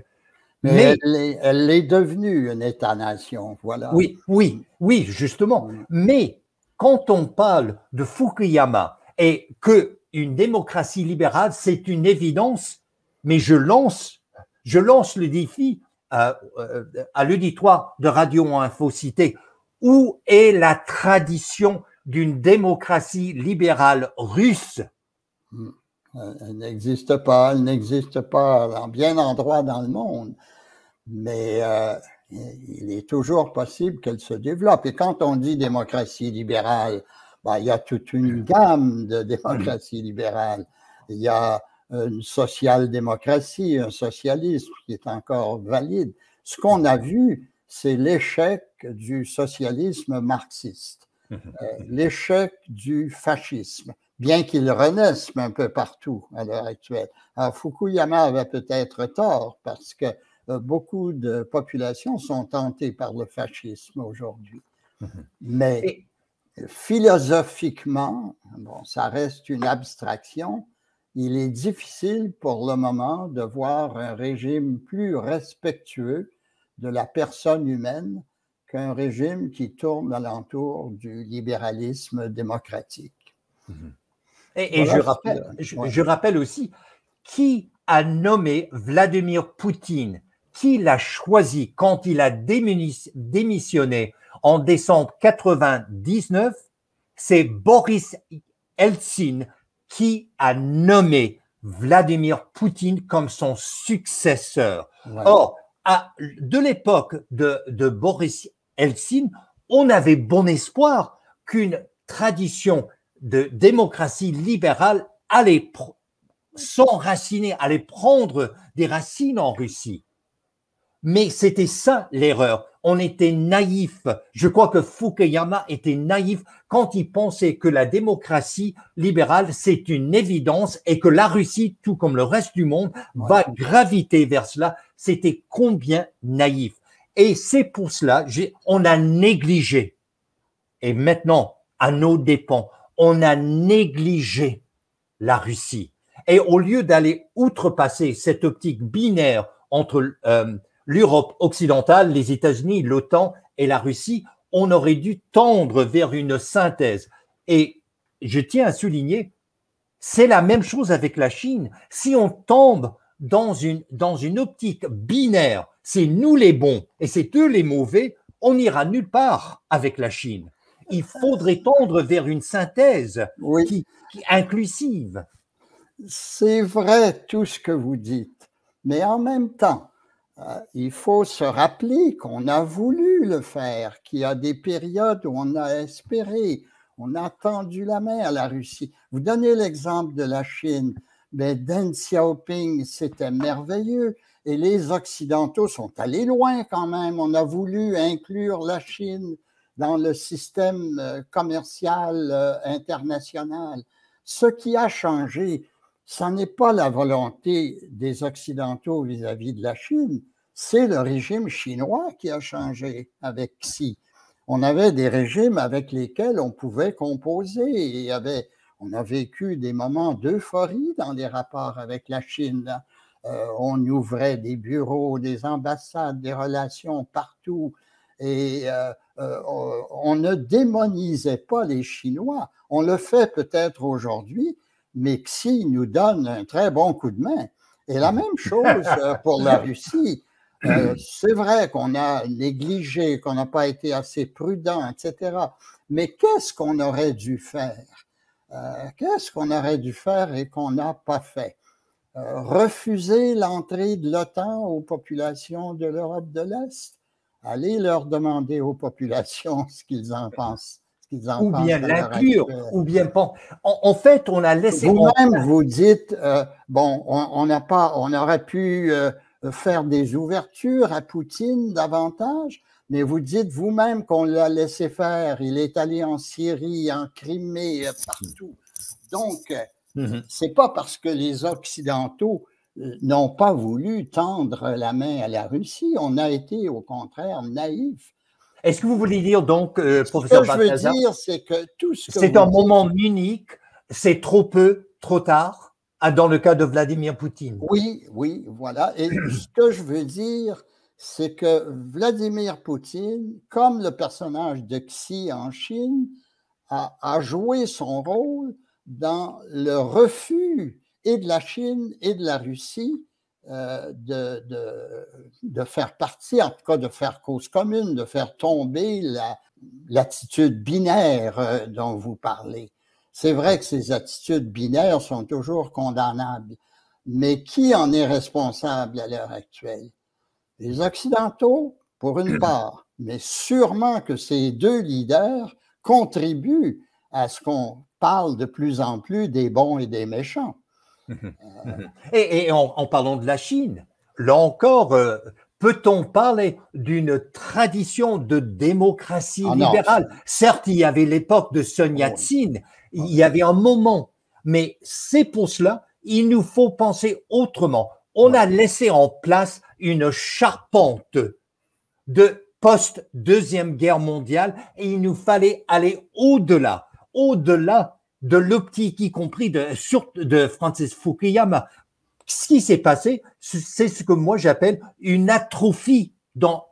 Mais elle est devenue un État-nation, voilà. Oui, justement. Mais quand on parle de Fukuyama et qu'une démocratie libérale, c'est une évidence, mais je lance le défi à l'auditoire de Radio Infocité. Où est la tradition d'une démocratie libérale russe? Elle n'existe pas dans bien d'endroits dans le monde, mais il est toujours possible qu'elle se développe. Et quand on dit démocratie libérale, il y a toute une gamme de démocratie libérale. Il y a une social-démocratie, un socialisme qui est encore valide. Ce qu'on a vu, c'est l'échec du socialisme marxiste, l'échec du fascisme, bien qu'il renaisse un peu partout à l'heure actuelle. Alors, Fukuyama avait peut-être tort parce que beaucoup de populations sont tentées par le fascisme aujourd'hui. Mais philosophiquement, ça reste une abstraction. Il est difficile pour le moment de voir un régime plus respectueux de la personne humaine qu'un régime qui tourne alentour du libéralisme démocratique. Et voilà, je rappelle aussi qui a nommé Vladimir Poutine, qui l'a choisi quand il a démissionné en décembre 1999, c'est Boris Eltsine qui a nommé Vladimir Poutine comme son successeur. Or, de l'époque de Boris Eltsine, on avait bon espoir qu'une tradition de démocratie libérale allait s'enraciner, allait prendre des racines en Russie. Mais c'était ça l'erreur. On était naïf. Je crois que Fukuyama était naïf quand il pensait que la démocratie libérale, c'est une évidence et que la Russie, tout comme le reste du monde, va graviter vers cela. C'était combien naïf. Et c'est pour cela, on a négligé. Et maintenant, à nos dépens, on a négligé la Russie. Et au lieu d'aller outrepasser cette optique binaire entre l'Europe occidentale, les États-Unis, l'OTAN et la Russie, on aurait dû tendre vers une synthèse. Et je tiens à souligner, c'est la même chose avec la Chine. Si on tombe dans une optique binaire, c'est nous les bons et c'est eux les mauvais, on n'ira nulle part avec la Chine. Il faudrait tendre vers une synthèse qui inclusive. C'est vrai tout ce que vous dites, mais en même temps, il faut se rappeler qu'on a voulu le faire, qu'il y a des périodes où on a espéré, on a tendu la main à la Russie. Vous donnez l'exemple de la Chine, mais Deng Xiaoping, c'était merveilleux, et les Occidentaux sont allés loin quand même. On a voulu inclure la Chine dans le système commercial international. Ce qui a changé, ce n'est pas la volonté des Occidentaux vis-à-vis de la Chine, c'est le régime chinois qui a changé avec Xi. On avait des régimes avec lesquels on pouvait composer et on a vécu des moments d'euphorie dans les rapports avec la Chine. On ouvrait des bureaux, des ambassades, des relations partout et on ne démonisait pas les Chinois. On le fait peut-être aujourd'hui, mais Xi nous donne un très bon coup de main. Et la même chose pour la Russie. C'est vrai qu'on a négligé, qu'on n'a pas été assez prudent, etc. Mais qu'est-ce qu'on aurait dû faire? Qu'est-ce qu'on aurait dû faire et qu'on n'a pas fait? Refuser l'entrée de l'OTAN aux populations de l'Europe de l'Est? Allez leur demander aux populations ce qu'ils en pensent. Ou bien l'inclure, ou bien pas. En fait, on a laissé. Vous-même, vous dites, bon, on aurait pu faire des ouvertures à Poutine davantage, mais vous dites vous-même qu'on l'a laissé faire. Il est allé en Syrie, en Crimée, partout. Donc, c'est pas parce que les Occidentaux n'ont pas voulu tendre la main à la Russie. On a été, au contraire, naïfs. Est-ce que vous voulez dire donc, professeur Balthazar, ce que je veux dire, c'est que tout ce que c'est un moment unique, c'est trop peu, trop tard, dans le cas de Vladimir Poutine? Oui, voilà. Et ce que je veux dire, c'est que Vladimir Poutine, comme le personnage de Xi en Chine, a joué son rôle dans le refus et de la Chine et de la Russie de faire partie, en tout cas de faire cause commune, de faire tomber l'attitude binaire dont vous parlez. C'est vrai que ces attitudes binaires sont toujours condamnables, mais qui en est responsable à l'heure actuelle? Les Occidentaux, pour une part, mais sûrement que ces deux leaders contribuent à ce qu'on parle de plus en plus des bons et des méchants. Et en parlant de la Chine, là encore, peut-on parler d'une tradition de démocratie libérale? Certes, il y avait l'époque de Sun Yat-sen, il y avait un moment, mais c'est pour cela, il nous faut penser autrement. On a laissé en place une charpente de post-deuxième guerre mondiale et il nous fallait aller au-delà de l'optique, y compris de Francis Fukuyama. Ce qui s'est passé, c'est ce que moi j'appelle une atrophie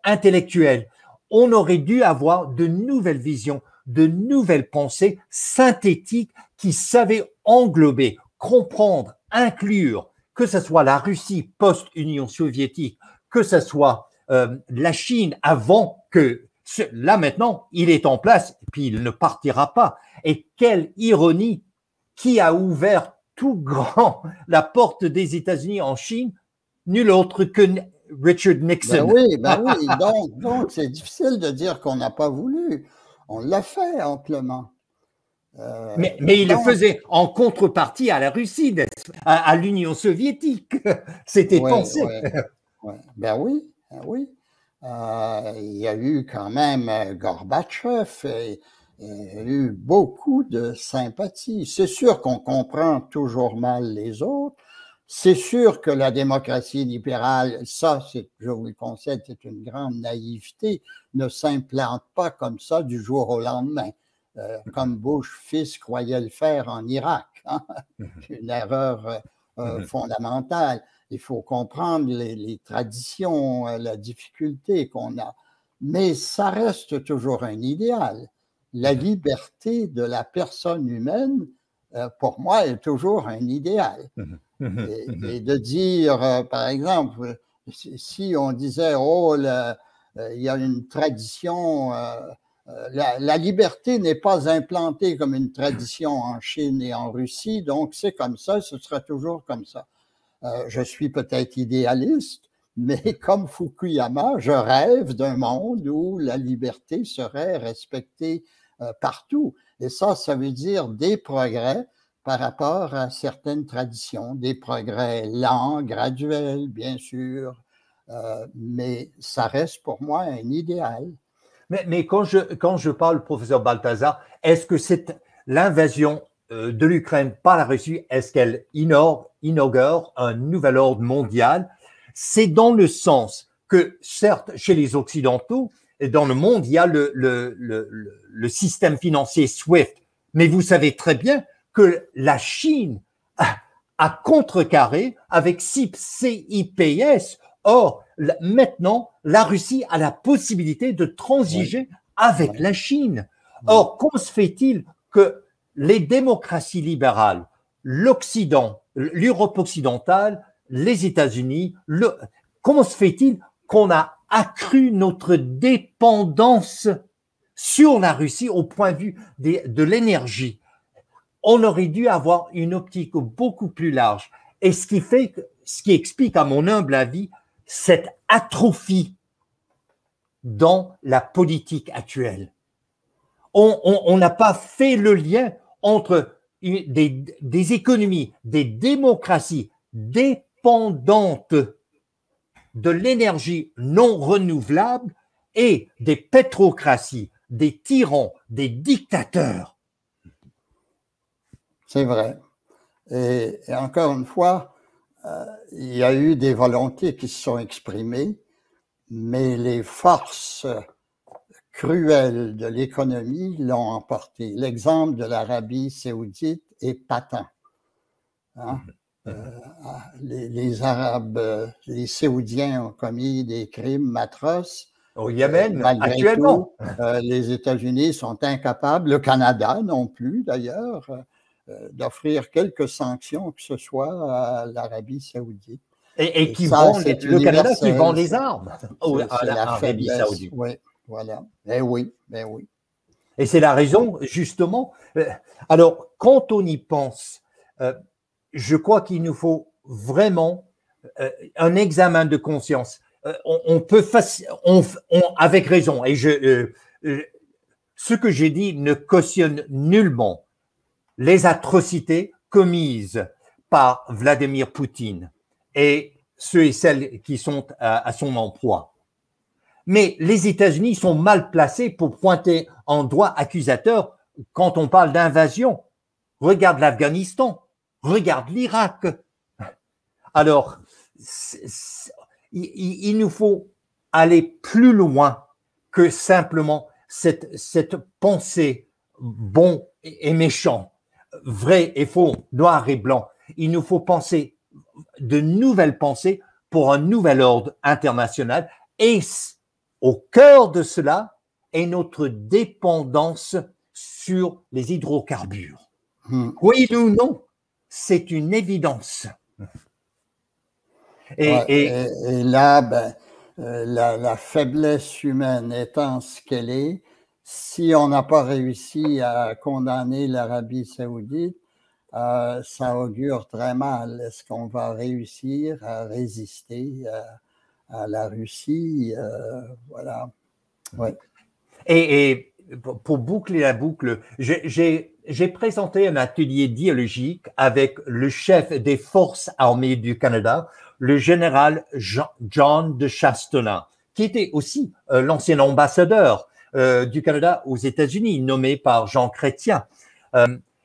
intellectuelle. On aurait dû avoir de nouvelles visions, de nouvelles pensées synthétiques qui savaient englober, comprendre, inclure, que ce soit la Russie post-Union soviétique, que ce soit la Chine avant que là maintenant, il est en place et puis il ne partira pas. Et quelle ironie, qui a ouvert tout grand la porte des États-Unis en Chine? Nul autre que Richard Nixon. Ben oui. Donc c'est difficile de dire qu'on n'a pas voulu. On l'a fait amplement. Mais il le faisait en contrepartie à la Russie, à l'Union soviétique. C'était pensé. Ben oui. Il y a eu quand même Gorbatchev. Il y a eu beaucoup de sympathie. C'est sûr qu'on comprend toujours mal les autres. C'est sûr que la démocratie libérale, ça, je vous le concède, c'est une grande naïveté, ne s'implante pas comme ça du jour au lendemain, comme Bush fils croyait le faire en Irak. Une erreur fondamentale. Il faut comprendre les traditions, la difficulté qu'on a. Mais ça reste toujours un idéal. La liberté de la personne humaine, pour moi, est toujours un idéal. Et de dire, par exemple, si on disait, il y a une tradition, la liberté n'est pas implantée comme une tradition en Chine et en Russie, donc c'est comme ça, ce sera toujours comme ça. Je suis peut-être idéaliste, mais comme Fukuyama, je rêve d'un monde où la liberté serait respectée partout. Et ça veut dire des progrès par rapport à certaines traditions, des progrès lents, graduels, bien sûr, mais ça reste pour moi un idéal. Mais quand je parle, professeur Balthazar, est-ce que c'est l'invasion de l'Ukraine par la Russie, est-ce qu'elle inaugure un nouvel ordre mondial? C'est dans le sens que, certes, chez les Occidentaux, et dans le monde, il y a le système financier SWIFT. Mais vous savez très bien que la Chine a contrecarré avec CIPS. Or, maintenant, la Russie a la possibilité de transiger avec la Chine. Or, comment se fait-il que les démocraties libérales, l'Occident, l'Europe occidentale, les États-Unis, comment se fait-il qu'on a accru notre dépendance sur la Russie au point de vue de l'énergie. On aurait dû avoir une optique beaucoup plus large. Et ce qui explique, à mon humble avis, cette atrophie dans la politique actuelle. On n'a pas fait le lien entre des économies, des démocraties dépendantes de l'énergie non renouvelable et des pétrocraties, des tyrans, des dictateurs. C'est vrai. Et encore une fois, il y a eu des volontés qui se sont exprimées, mais les forces cruelles de l'économie l'ont emporté. L'exemple de l'Arabie saoudite est patent. Hein? Les Arabes, les Saoudiens ont commis des crimes atroces. Au Yémen, actuellement. Les États-Unis sont incapables, le Canada non plus d'ailleurs, d'offrir quelques sanctions que ce soit à l'Arabie saoudite. Et qui vend le Canada qui vend les armes à l'Arabie saoudite. Oui, voilà. Ben oui. Et c'est la raison, justement. Alors, quand on y pense, je crois qu'il nous faut vraiment un examen de conscience. On peut avec raison, et ce que j'ai dit ne cautionne nullement les atrocités commises par Vladimir Poutine et ceux et celles qui sont à son emploi. Mais les États-Unis sont mal placés pour pointer en doigt accusateur quand on parle d'invasion. Regarde l'Afghanistan, regarde l'Irak. Alors, il nous faut aller plus loin que simplement cette pensée bon et méchant, vrai et faux, noir et blanc. Il nous faut penser de nouvelles pensées pour un nouvel ordre international et au cœur de cela est notre dépendance sur les hydrocarbures. Oui ou non, c'est une évidence. Et là, la faiblesse humaine étant ce qu'elle est, si on n'a pas réussi à condamner l'Arabie saoudite, ça augure très mal. Est-ce qu'on va réussir à résister à la Russie? Voilà. Ouais. Et pour boucler la boucle, j'ai présenté un atelier dialogique avec le chef des forces armées du Canada, le général John de Chastenard, qui était aussi l'ancien ambassadeur du Canada aux États-Unis, nommé par Jean Chrétien.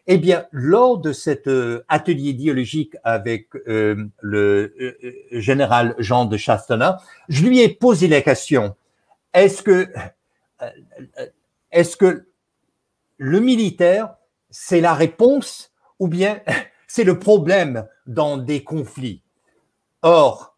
Eh bien, lors de cet atelier dialogique avec le général Jean de Chastenard, je lui ai posé la question, est-ce que le militaire, c'est la réponse ou bien c'est le problème dans des conflits? Or,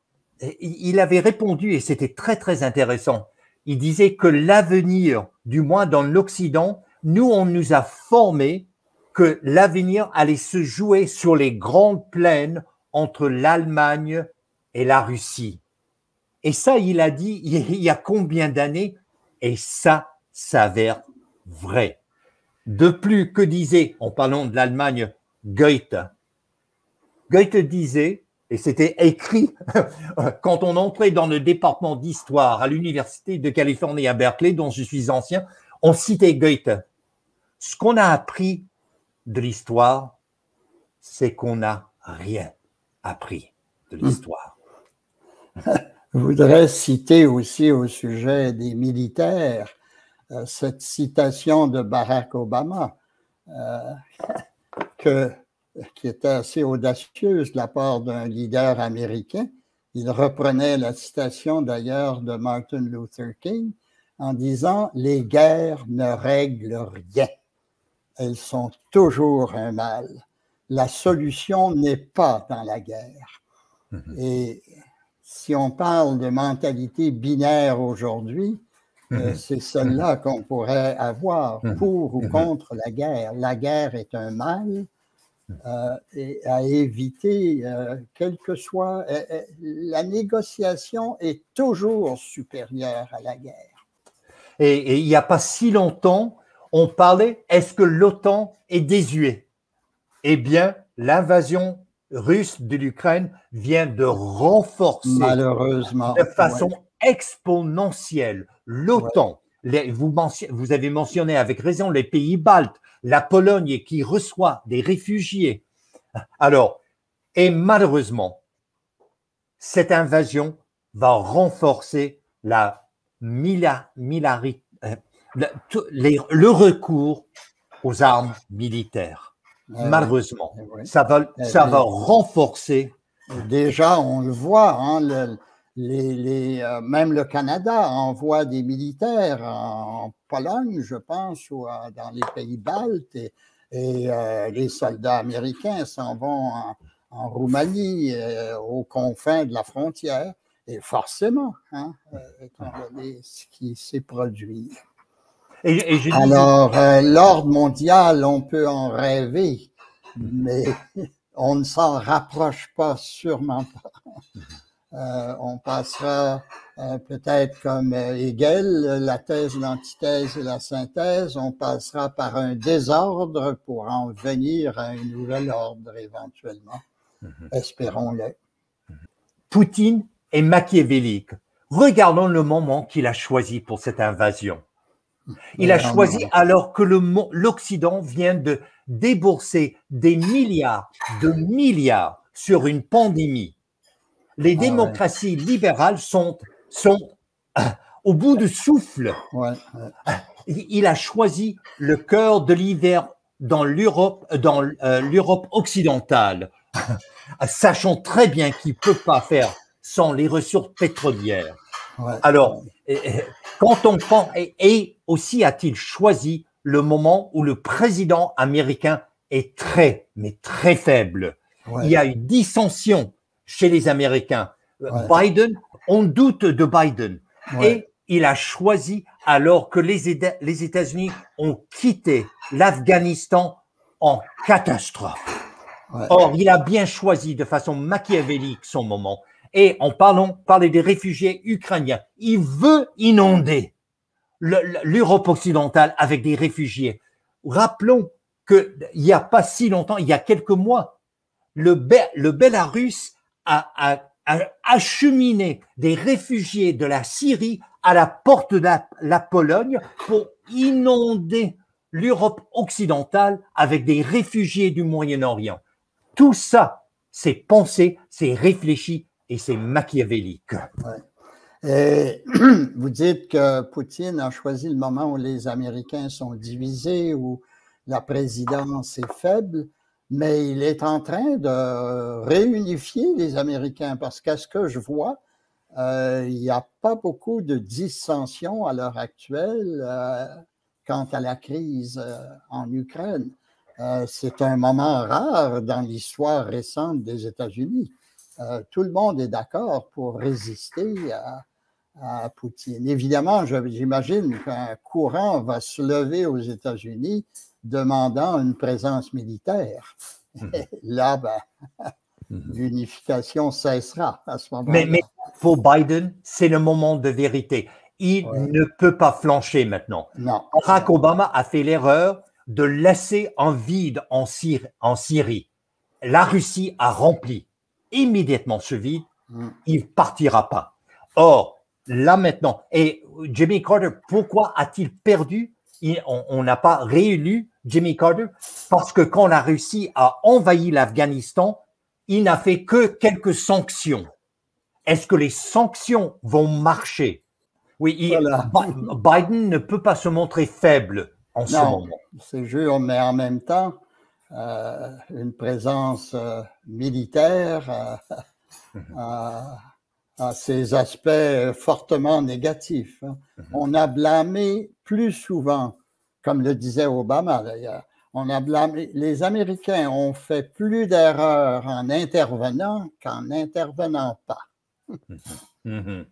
il avait répondu, et c'était très, très intéressant, il disait que l'avenir, du moins dans l'Occident, nous, on nous a formés que l'avenir allait se jouer sur les grandes plaines entre l'Allemagne et la Russie. Et ça, il a dit il y a combien d'années? Et ça s'avère vrai. De plus, que disait, en parlant de l'Allemagne, Goethe? Goethe disait, et c'était écrit quand on entrait dans le département d'histoire à l'Université de Californie à Berkeley, dont je suis ancien, on citait Goethe. Ce qu'on a appris de l'histoire, c'est qu'on n'a rien appris de l'histoire. Je voudrais citer aussi au sujet des militaires cette citation de Barack Obama qui était assez audacieuse de la part d'un leader américain. Il reprenait la citation d'ailleurs de Martin Luther King en disant « Les guerres ne règlent rien. Elles sont toujours un mal. La solution n'est pas dans la guerre. » Et si on parle de mentalité binaire aujourd'hui, c'est celle-là qu'on pourrait avoir pour ou contre la guerre. La guerre est un mal et à éviter, quel que soit, la négociation est toujours supérieure à la guerre. Et il n'y a pas si longtemps, on parlait, est-ce que l'OTAN est désuet? Eh bien, l'invasion russe de l'Ukraine vient de renforcer malheureusement de façon exponentielle l'OTAN. Vous avez mentionné avec raison les pays baltes, la Pologne qui reçoit des réfugiés. Alors, et malheureusement, cette invasion va renforcer le recours aux armes militaires. Malheureusement, ça va renforcer. Déjà, on le voit, hein, même le Canada envoie des militaires en Pologne, je pense, ou dans les pays baltes, et les soldats américains s'en vont en Roumanie, aux confins de la frontière, et forcément, hein, étant donné ce qui s'est produit. Alors, l'ordre mondial, on peut en rêver, mais on ne s'en rapproche pas, sûrement pas. On passera peut-être comme Hegel, la thèse, l'antithèse et la synthèse, on passera par un désordre pour en venir à un nouvel ordre éventuellement. Espérons-le. Poutine est machiavélique. Regardons le moment qu'il a choisi pour cette invasion. Il a choisi alors que l'Occident vient de débourser des milliards de milliards sur une pandémie. Les démocraties libérales sont au bout du souffle. Il a choisi le cœur de l'hiver dans l'Europe occidentale, sachant très bien qu'il ne peut pas faire sans les ressources pétrolières. Alors, quand on pense, et aussi a-t-il choisi le moment où le président américain est mais très faible. Il y a eu dissension chez les Américains. Biden, on doute de Biden. Et il a choisi alors que les États-Unis ont quitté l'Afghanistan en catastrophe. Or, il a bien choisi de façon machiavélique son moment. Et en parler des réfugiés ukrainiens. Il veut inonder l'Europe occidentale avec des réfugiés. Rappelons qu'il n'y a pas si longtemps, il y a quelques mois, le Bélarus a acheminé des réfugiés de la Syrie à la porte de la Pologne pour inonder l'Europe occidentale avec des réfugiés du Moyen-Orient. Tout ça, c'est pensé, c'est réfléchi et c'est machiavélique. Et vous dites que Poutine a choisi le moment où les Américains sont divisés, où la présidence est faible, mais il est en train de réunifier les Américains parce qu'à ce que je vois, il n'y a pas beaucoup de dissension à l'heure actuelle quant à la crise en Ukraine. C'est un moment rare dans l'histoire récente des États-Unis. Tout le monde est d'accord pour résister à Poutine. Évidemment, j'imagine qu'un courant va se lever aux États-Unis demandant une présence militaire. Là, l'unification cessera à ce moment-là. Mais pour Biden, c'est le moment de vérité. Il ne peut pas flancher maintenant. Non. Barack Obama a fait l'erreur de laisser un vide en Syrie. La Russie a rempli immédiatement ce vide. Il ne partira pas. Or, là maintenant, et Jimmy Carter, pourquoi a-t-il perdu? On n'a pas réélu Jimmy Carter parce que quand la Russie a envahi l'Afghanistan, il n'a fait que quelques sanctions. Est-ce que les sanctions vont marcher? Oui, Biden ne peut pas se montrer faible en ce moment. C'est sûr, mais en même temps, une présence militaire a ses aspects fortement négatifs. On a blâmé plus souvent, comme le disait Obama d'ailleurs, les Américains ont fait plus d'erreurs en intervenant qu'en n'intervenant pas. Il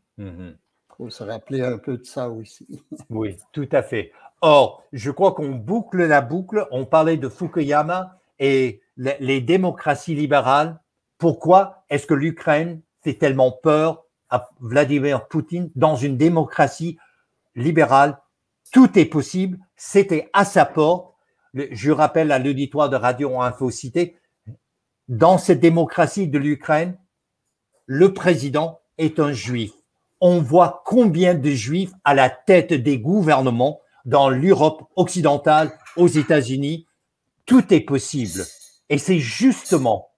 faut se rappeler un peu de ça aussi. Oui, tout à fait. Or, je crois qu'on boucle la boucle. On parlait de Fukuyama Et les démocraties libérales, pourquoi est-ce que l'Ukraine fait tellement peur à Vladimir Poutine? Dans une démocratie libérale, tout est possible, c'était à sa porte. Je rappelle à l'auditoire de Radio Infocité, dans cette démocratie de l'Ukraine, le président est un juif. On voit combien de juifs à la tête des gouvernements dans l'Europe occidentale, aux États-Unis. Tout est possible. Et c'est justement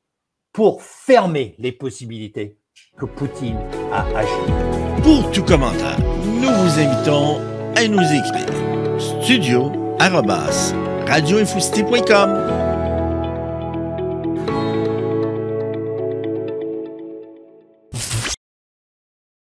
pour fermer les possibilités que Poutine a agi. Pour tout commentaire, nous vous invitons à nous écrire studio@radioinfocité.com.